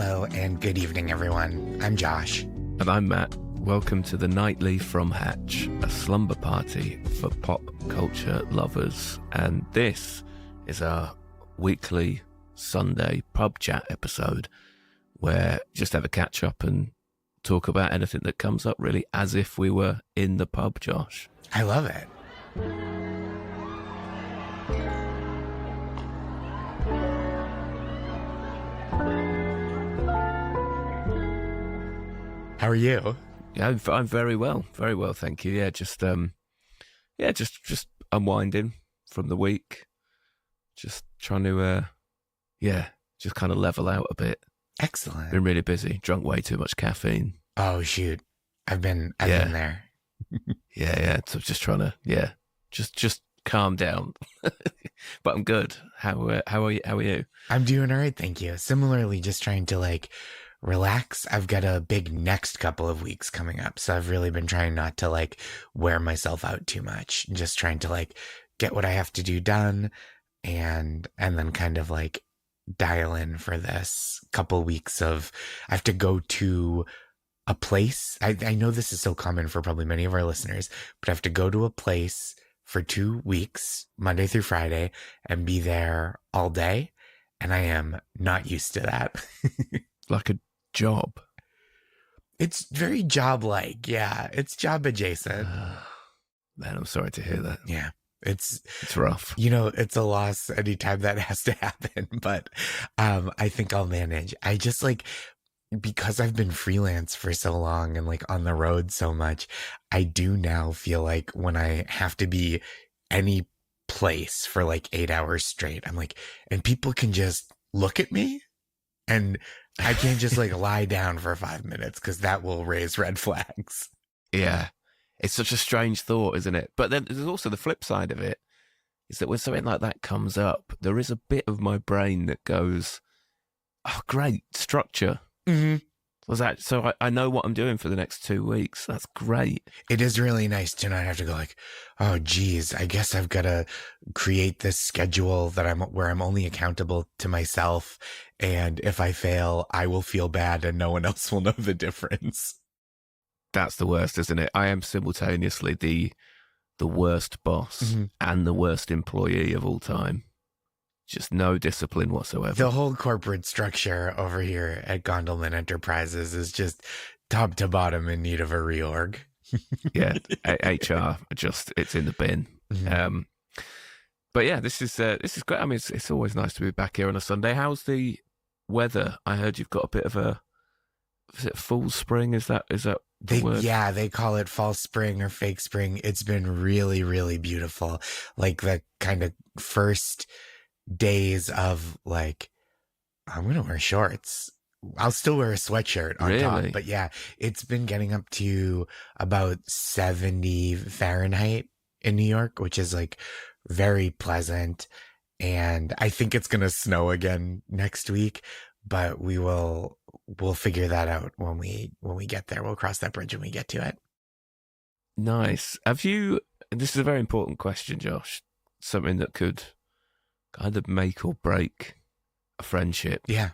Hello and good evening, everyone. I'm Josh. And I'm Matt. Welcome to the Nightly from Hatch, a slumber party for pop culture lovers. And this is our weekly Sunday pub chat episode where just have a catch up and talk about anything that comes up, really, as if we were in the pub, Josh. I love it. How are you? Yeah, I'm very well, thank you. Yeah, just unwinding from the week, just trying to, just kind of level out a bit. Excellent. Been really busy, drunk way too much caffeine. Oh shoot, I've been there. yeah. So just trying to, just calm down. But I'm good. How are you? I'm doing all right, thank you. Similarly, just trying to relax. I've got a big next couple of weeks coming up, so I've really been trying not to wear myself out too much. Just trying to get what I have to do done, and then kind of dial in for this couple weeks of I have to go to a place. I know this is so common for probably many of our listeners, but I have to go to a place for 2 weeks, Monday through Friday, and be there all day, and I am not used to that. Like a job. It's very job-like, yeah. It's job adjacent. Man, I'm sorry to hear that. Yeah, it's rough. It's a loss anytime that has to happen, but I think I'll manage. I just because I've been freelance for so long and on the road so much, I do now feel like when I have to be any place for 8 hours straight, I'm and people can just look at me. And I can't just lie down for 5 minutes because that will raise red flags. Yeah. It's such a strange thought, isn't it? But then there's also the flip side of it, is that when something like that comes up, there is a bit of my brain that goes, oh, great, structure. Mm-hmm. So I know what I'm doing for the next 2 weeks. That's great. It is really nice to not have to go oh, geez, I guess I've got to create this schedule where I'm only accountable to myself. And if I fail, I will feel bad and no one else will know the difference. That's the worst, isn't it? I am simultaneously the worst boss and the worst employee of all time. Just no discipline whatsoever. The whole corporate structure over here at Gondelman Enterprises is just top to bottom in need of a reorg. Yeah, HR, it's in the bin. Mm-hmm. But yeah, this is great. I mean, it's always nice to be back here on a Sunday. How's the weather? I heard you've got a bit of is it full spring? Is that the word? Yeah, they call it false spring or fake spring. It's been really, really beautiful. The kind of first days of I'm gonna wear shorts. I'll still wear a sweatshirt on top, but yeah, it's been getting up to about 70 Fahrenheit in New York, which is very pleasant. And I think it's gonna snow again next week, but we'll figure that out when we get there. We'll cross that bridge when we get to it. Nice. This is a very important question, Josh. Something that could kind of make or break a friendship. Yeah.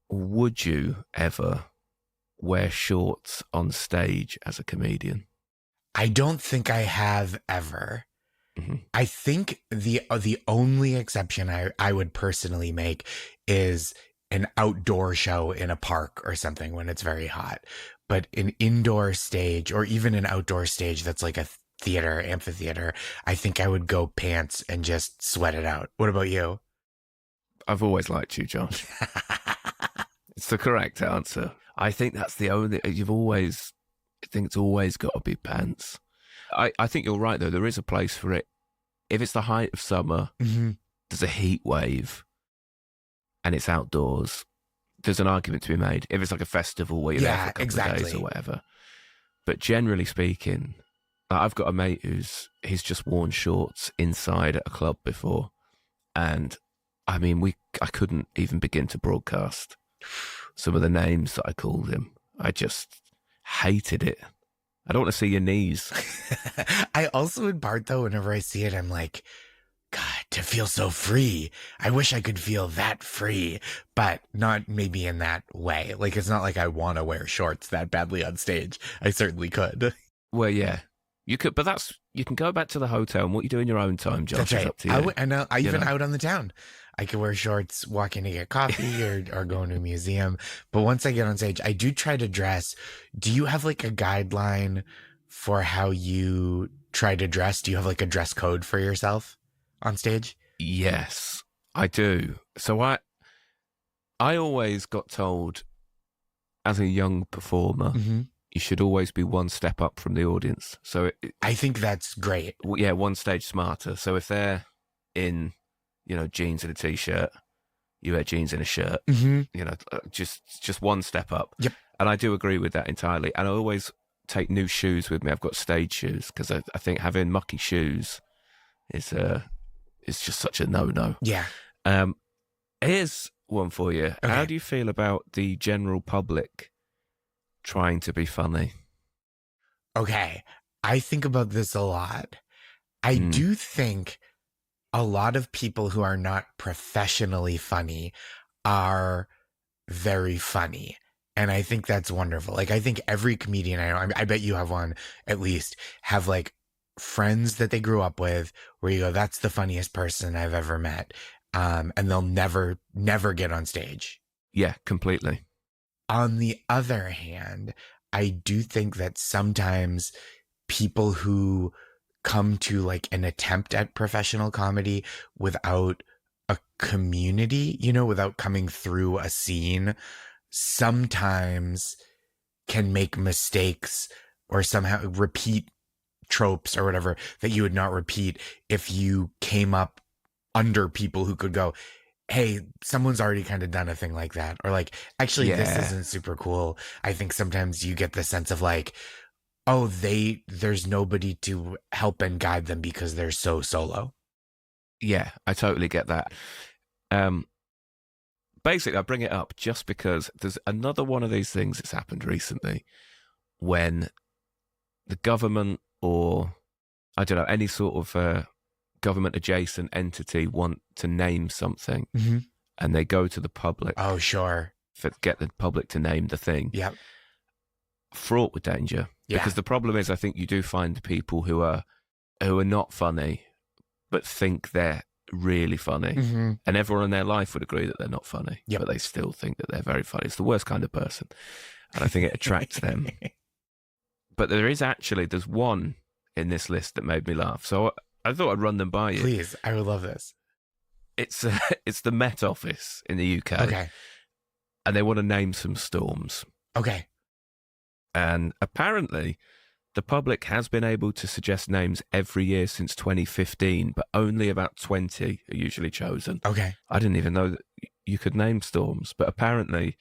Would you ever wear shorts on stage as a comedian? I don't think I have ever. Mm-hmm. I think the only exception I would personally make is an outdoor show in a park or something when it's very hot. But an indoor stage or even an outdoor stage that's a theater, amphitheater, I think I would go pants and just sweat it out. What about you? I've always liked you, Josh. It's the correct answer. I think that's the only, I think it's always got to be pants. I think you're right, though. There is a place for it. If it's the height of summer, there's a heat wave and it's outdoors, there's an argument to be made. If it's a festival where you're there for a couple of days or whatever. But generally speaking, I've got a mate he's just worn shorts inside at a club before. And I mean, I couldn't even begin to broadcast some of the names that I called him. I just hated it. I don't want to see your knees. I also, in part though, whenever I see it, I'm God, to feel so free. I wish I could feel that free, but not maybe in that way. Like, it's not like I want to wear shorts that badly on stage. I certainly could. Well, yeah, you could, but you can go back to the hotel, and what you do in your own time, Josh, That's is right. up to you. I even out on the town. I could wear shorts walking to get coffee or going to a museum. But once I get on stage, I do try to dress. Do you have like a guideline for how you try to dress? Do you have like a dress code for yourself on stage? Yes, I do. So I always got told as a young performer, you should always be one step up from the audience. So I think that's great. Yeah, one stage smarter. So if they're in, jeans and a t-shirt, you wear jeans and a shirt. Just one step up. Yep. And I do agree with that entirely. And I always take new shoes with me. I've got stage shoes because I think having mucky shoes is just such a no-no. Yeah. Here's one for you. Okay. How do you feel about the general public trying to be funny? Okay. I think about this a lot. I do think a lot of people who are not professionally funny are very funny. And I think that's wonderful. Like, I think every comedian I know, I bet you have one at least, have like friends that they grew up with where you go, that's the funniest person I've ever met. And they'll never get on stage. Yeah, completely. On the other hand, I do think that sometimes people who come to like an attempt at professional comedy without a community, without coming through a scene, sometimes can make mistakes or somehow repeat tropes or whatever that you would not repeat if you came up under people who could go, hey, someone's already kind of done a thing like that. Or like, actually, this isn't super cool. I think sometimes you get the sense of like, oh, there's nobody to help and guide them because they're so solo. Yeah, I totally get that. Basically, I bring it up just because there's another one of these things that's happened recently when the government or, I don't know, any sort of government adjacent entity want to name something and they go to the public. Oh, sure. Get the public to name the thing. Yep. Fraught with danger. Yeah. Because the problem is, I think you do find people who are not funny, but think they're really funny. And everyone in their life would agree that they're not funny, but they still think that they're very funny. It's the worst kind of person. And I think it attracts them. But there's one in this list that made me laugh. So I thought I'd run them by you. Please, I would love this. It's the Met Office in the UK. Okay. And they want to name some storms. Okay. And apparently, the public has been able to suggest names every year since 2015, but only about 20 are usually chosen. Okay. I didn't even know that you could name storms, but apparently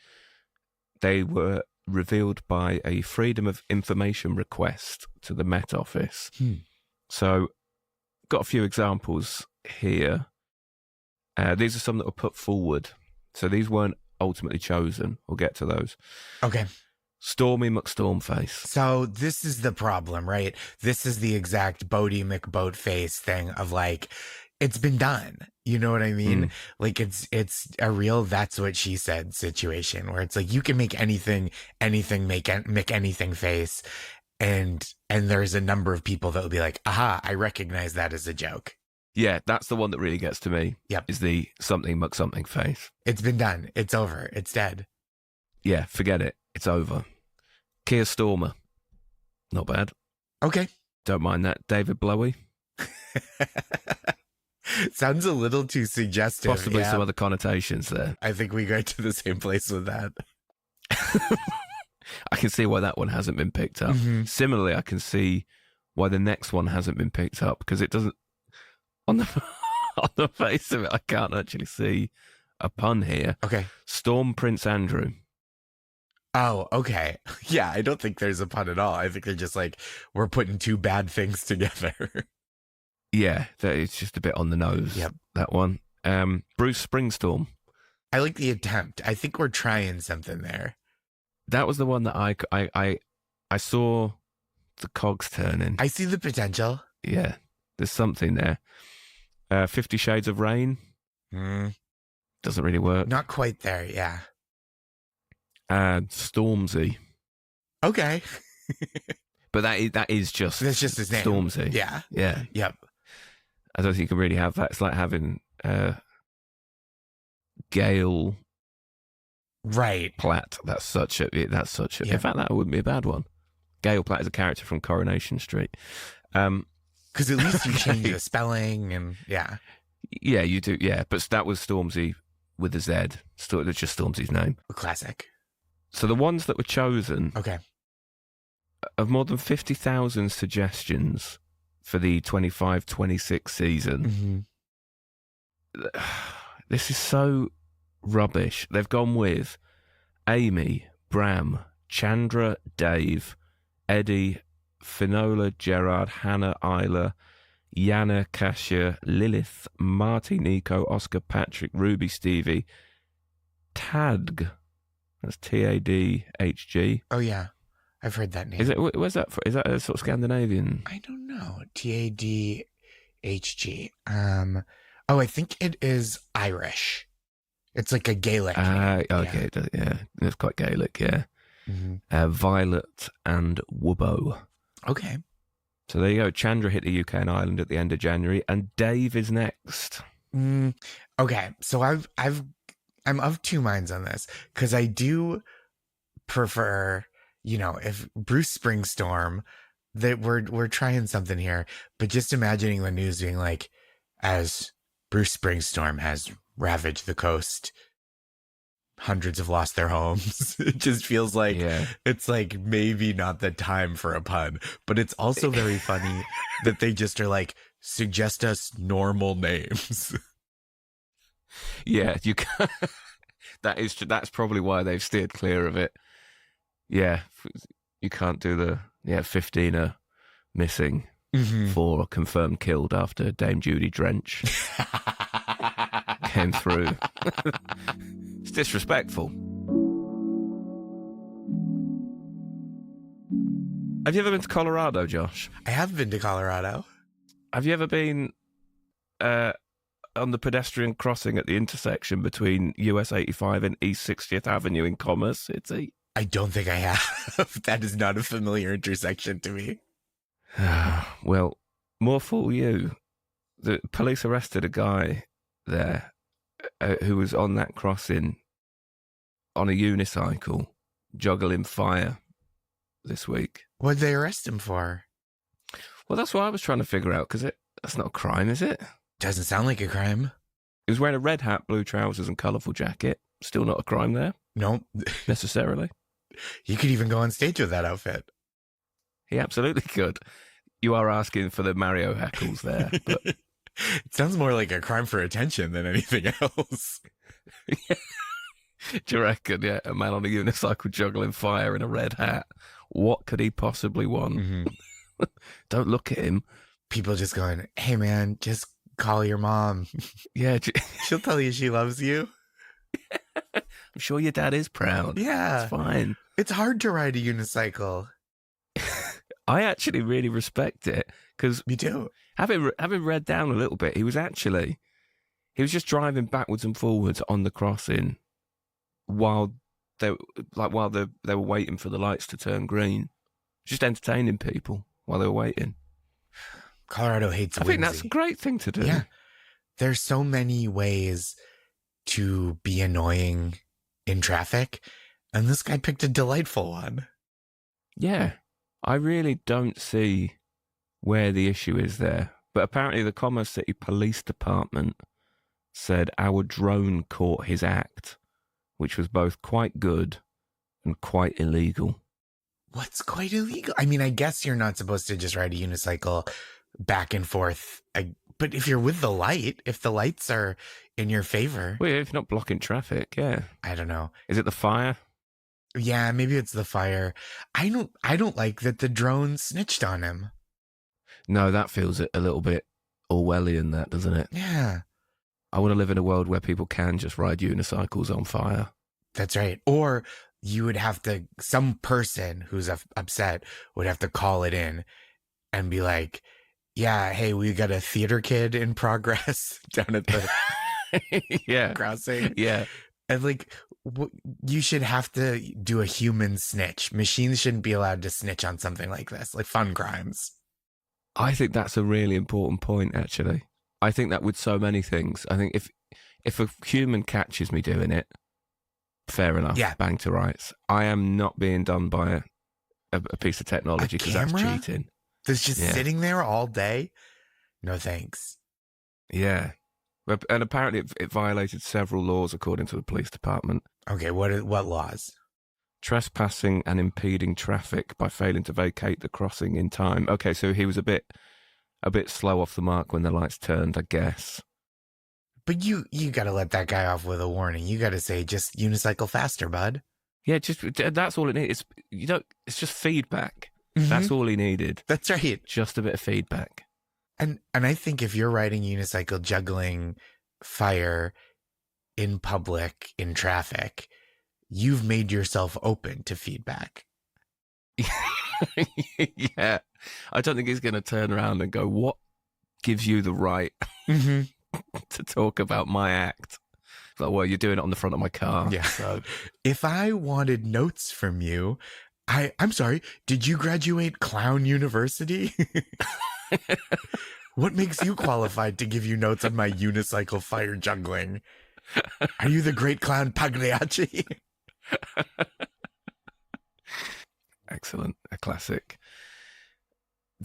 they were revealed by a Freedom of Information request to the Met Office. So, got a few examples here. These are some that were put forward. So these weren't ultimately chosen. We'll get to those. Okay. Stormy McStormface. So this is the problem, right? This is the exact Bodie McBoatface thing of like, it's been done. You know what I mean? Like it's a real that's what she said situation where it's like you can make anything make anything face. And there's a number of people that will be like, aha, I recognize that as a joke. Yeah, that's the one that really gets to me. Yep. Is the something McSomething face. It's been done. It's over. It's dead. Yeah, forget it. It's over. Keir Stormer. Not bad. Okay. Don't mind that. David Blowie. Sounds a little too suggestive. Possibly some other connotations there. I think we go to the same place with that. I can see why that one hasn't been picked up. Similarly, I can see why the next one hasn't been picked up because it doesn't. On the face of it, I can't actually see a pun here. Okay. Storm Prince Andrew. Oh, okay. Yeah, I don't think there's a pun at all. I think they're just like, we're putting two bad things together. Yeah, it's just a bit on the nose. Yep. That one. Bruce Springstorm. I like the attempt. I think we're trying something there. That was the one that I saw the cogs turning. I see the potential. Yeah, there's something there. 50 Shades of Rain. Mm, Doesn't really work. not quite there, yeah. And Stormzy. Okay. But that is just That's just his name. Stormzy. Yeah. Yeah. Yep. I don't think you can really have that. It's like having Gail Right. Platt. That's such a. Yeah. In fact, that wouldn't be a bad one. Gail Platt is a character from Coronation Street. Because at least you change the spelling and yeah. Yeah, you do. Yeah, but that was Stormzy with a Z. It's just Stormzy's name. A classic. So the ones that were chosen, Okay. of more than 50,000 suggestions for the 25-26 season, this is so rubbish. They've gone with Amy, Bram, Chandra, Dave, Eddie, Finola, Gerard, Hannah, Isla, Yana, Kasia, Lilith, Marty, Nico, Oscar, Patrick, Ruby, Stevie, Tadg. That's Tadhg. Oh, yeah. I've heard that name. Is it? Where's that for? Is that a sort of Scandinavian? I don't know. Tadhg. Oh, I think it is Irish. It's like a Gaelic name. Okay. Yeah. It's quite Gaelic, yeah. Mm-hmm. Violet and Wubbo. Okay. So there you go. Chandra hit the UK and Ireland at the end of January, and Dave is next. Okay. So I'm of two minds on this, because I do prefer, if Bruce Springstorm, that we're trying something here, but just imagining the news being like, as Bruce Springstorm has ravaged the coast, hundreds have lost their homes. It just feels like It's like maybe not the time for a pun, but it's also very funny that they just are like, suggest us normal names. Yeah, you can. That's probably why they've steered clear of it. Yeah, you can't do the 15 are missing, 4 are confirmed killed after Dame Judi Drench came through. It's disrespectful. Have you ever been to Colorado, Josh? I have been to Colorado. Have you ever been on the pedestrian crossing at the intersection between US 85 and East 60th Avenue in Commerce City? I don't think I have. That is not a familiar intersection to me. Well, more fool you. The police arrested a guy there who was on that crossing on a unicycle, juggling fire this week. What did they arrest him for? Well, that's what I was trying to figure out, because that's not a crime, is it? Doesn't sound like a crime. He was wearing a red hat, blue trousers, and colourful jacket. Still not a crime there. Nope. Necessarily. You could even go on stage with that outfit. He absolutely could. You are asking for the Mario heckles there. But it sounds more like a crime for attention than anything else. Do you reckon? Yeah, a man on a unicycle juggling fire in a red hat. What could he possibly want? Don't look at him. People just going, hey man, just call your mom. Yeah. She'll tell you she loves you. I'm sure your dad is proud. Yeah. It's fine. It's hard to ride a unicycle. I actually really respect it, because me too. Having read down a little bit, he was just driving backwards and forwards on the crossing while they were waiting for the lights to turn green, just entertaining people while they were waiting. Colorado hates whimsy. I think that's a great thing to do. Yeah. There's so many ways to be annoying in traffic, and this guy picked a delightful one. Yeah. I really don't see where the issue is there. But apparently the Commerce City Police Department said our drone caught his act, which was both quite good and quite illegal. What's quite illegal? I mean, I guess you're not supposed to just ride a unicycle back and forth. But if you're with the light, if the lights are in your favor. Well, if you're not blocking traffic, yeah. I don't know. Is it the fire? Yeah, maybe it's the fire. I don't like that the drone snitched on him. No, that feels a little bit Orwellian, that, doesn't it? Yeah. I want to live in a world where people can just ride unicycles on fire. That's right. Or you would have to, some person who's upset would have to call it in and be like, Yeah, hey, we got a theater kid in progress down at the Yeah. crossing. Yeah. And like, you should have to do a human snitch. Machines shouldn't be allowed to snitch on something like this, like fun crimes. I think that's a really important point, actually. I think that with so many things. I think if a human catches me doing it, fair enough, Yeah. bang to rights. I am not being done by a piece of technology because that's camera? cheating. That's just Yeah. sitting there all day? No thanks. Yeah. And apparently it violated several laws according to the police department. Okay, what laws? Trespassing and impeding traffic by failing to vacate the crossing in time. Okay, so he was a bit slow off the mark when the lights turned, I guess. But you got to let that guy off with a warning. You got to say, just unicycle faster, bud. Yeah, just that's all it needs. It's just feedback. Mhm. That's all he needed. That's right. Just a bit of feedback. And I think if you're riding unicycle juggling fire in public in traffic, you've made yourself open to feedback. Yeah. I don't think he's going to turn around and go, what gives you the right to talk about my act? Like, well, you're doing it on the front of my car. Yeah. So If I wanted notes from you, I'm sorry, did you graduate Clown University? What makes you qualified to give you notes on my unicycle fire juggling? Are you the great clown Pagliacci? Excellent. A classic.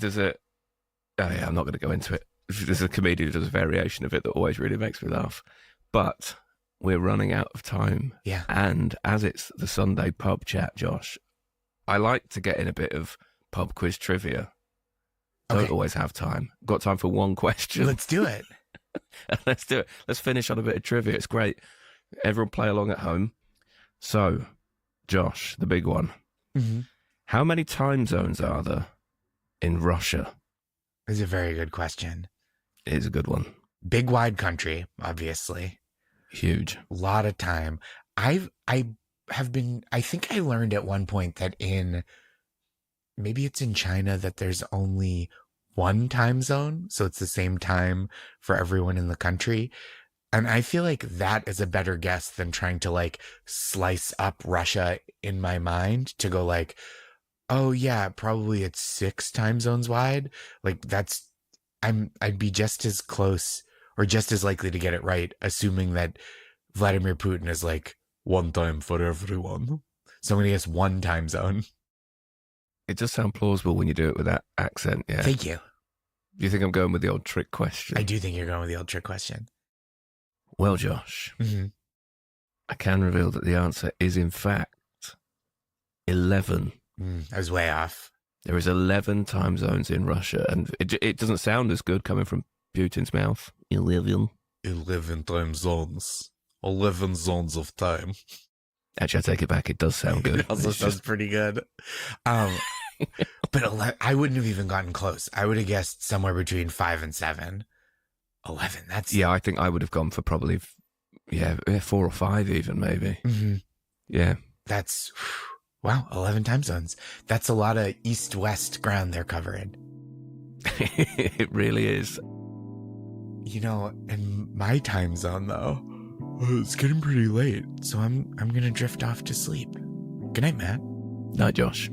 I'm not going to go into it. There's a comedian who does a variation of it that always really makes me laugh. But we're running out of time. Yeah. And as it's the Sunday pub chat, Josh, I like to get in a bit of pub quiz trivia. Don't Okay. always have time. Got time for one question. Let's do it. Let's do it. Let's finish on a bit of trivia. It's great. Everyone play along at home. So, Josh, the big one. Mm-hmm. How many time zones are there in Russia? It's a very good question. It is a good one. Big wide country, obviously. Huge. A lot of time. I think I learned at one point that maybe it's in China that there's only one time zone. So it's the same time for everyone in the country. And I feel like that is a better guess than trying to like slice up Russia in my mind to go like, oh yeah, probably it's 6 time zones wide. Like I'd be just as close or just as likely to get it right, assuming that Vladimir Putin is like one time for everyone. So I'm going to guess one time zone. It does sound plausible when you do it with that accent, yeah. Thank you. Do you think I'm going with the old trick question? I do think you're going with the old trick question. Well, Josh, Mm-hmm. I can reveal that the answer is, in fact, 11. I was way off. There is 11 time zones in Russia, and it doesn't sound as good coming from Putin's mouth. 11. 11 time zones. 11 zones of time. Actually, I take it back. It does sound good. It also sounds pretty good. But I wouldn't have even gotten close. I would have guessed somewhere between 5 and 7. 11, that's... Yeah, I think I would have gone for probably, 4 or 5 even, maybe. Mm-hmm. Yeah. That's... Wow, 11 time zones. That's a lot of east-west ground they're covering. It really is. You know, in my time zone, though, it's getting pretty late, so I'm going to drift off to sleep. Good night, Matt. Night, Josh.